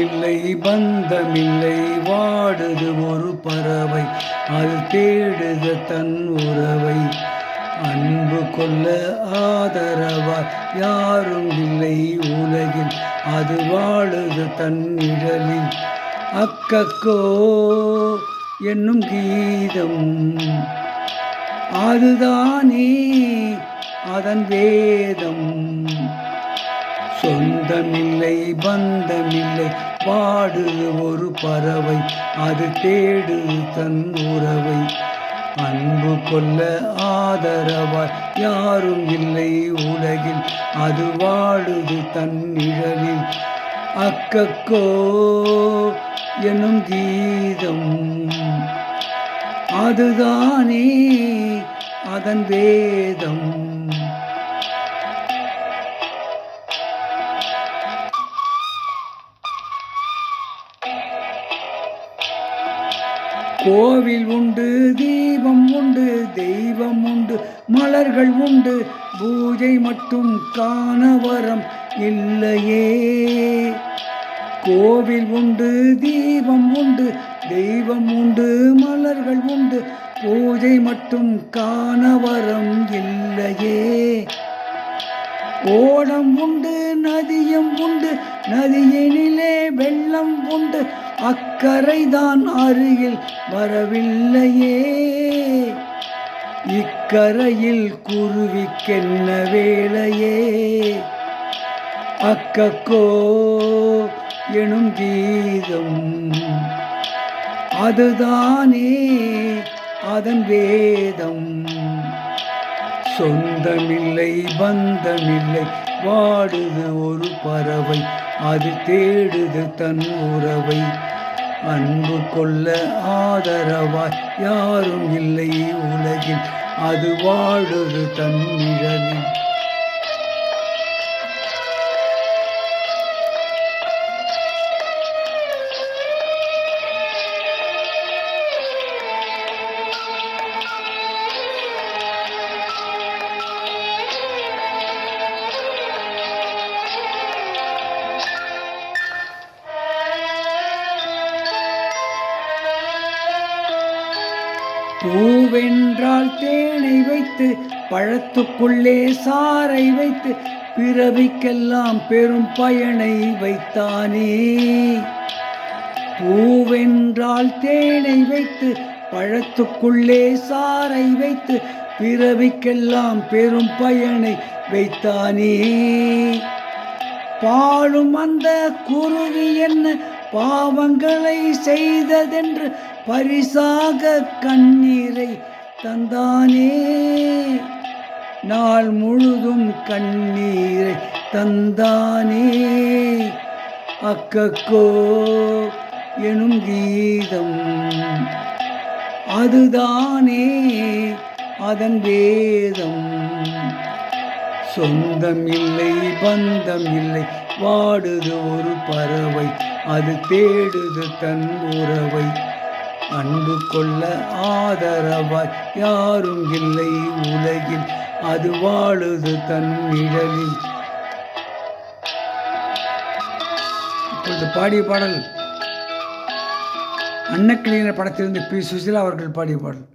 சொந்தமில்லை பந்தமில்லை வாடுது ஒரு பறவை அது தேடுது தன் உறவை அன்பு கொள்ள ஆதரவாய் யாரும் இல்லை உலகில் அது வாழுது தன் நிழலில் அக்கக்கோ என்னும் கீதம் அதுதானே அதன் வேதம் சொந்தமில்லை பந்தமில்லை வாடுது ஒரு பறவை அது தேடு தன் உறவை அன்பு கொள்ள ஆதரவாய் யாரும் இல்லை உலகில் அது வாழுது தன் நிழலில் அக்கக்கோ எனும் கீதம் அதுதானே அதன் வேதம் கோவில் உண்டு தீபம் உண்டு தெய்வம் உண்டு மலர்கள் உண்டு பூஜை மட்டும் காண வரம் இல்லையே கோவில் உண்டு தீபம் உண்டு தெய்வம் உண்டு மலர்கள் உண்டு பூஜை மட்டும் காண வரம் இல்லையே ஓடம் உண்டு நதியும் உண்டு நதியினிலே வெள்ளம் உண்டு அக்கரைதான் அருகில் வரவில்லையே இக்கரையில் குருவிக்கென்ன வேளையே அக்கக்கோ எனும் கீதம் அதுதானே அதன் வேதம் சொந்தமில்லை பந்தமில்லை வாடுது ஒரு பறவை அது தேடுது தன் உறவை அன்பு கொள்ள ஆதரவாய் யாரும் இல்லை உலகில் அது வாழுது தன் நிழலில் பூவென்றால் தேனை வைத்து பழத்துக்குள்ளே சாறை வைத்து பிறவிக்கெல்லாம் பெரும் பயனை வைத்தானே பூவென்றால் தேனை வைத்து பழத்துக்குள்ளே சாறை வைத்து பிறவிக்கெல்லாம் பெரும் பயனை வைத்தானே பாழும் அந்த குருவி என்ன பாவங்களை செய்ததென்று பரிசாக கண்ணீரை தந்தானே நாள் முழுதும் கண்ணீரை தந்தானே அக்கக்கோ எனும் கீதம் அதுதானே அதன் வேதம் சொந்தமில்லை பந்தமில்லை வாடுது ஒரு பறவை அது தேடுது தன் உறவை அன்பு கொள்ள ஆதரவாய் யாரும் இல்லை உலகில் அது வாழுது தன் நிழலில். இப்பொழுது பாடிய பாடல் அன்னக்கிளியினர் படத்திலிருந்து பி. சுசிலா அவர்கள் பாடிய பாடல்.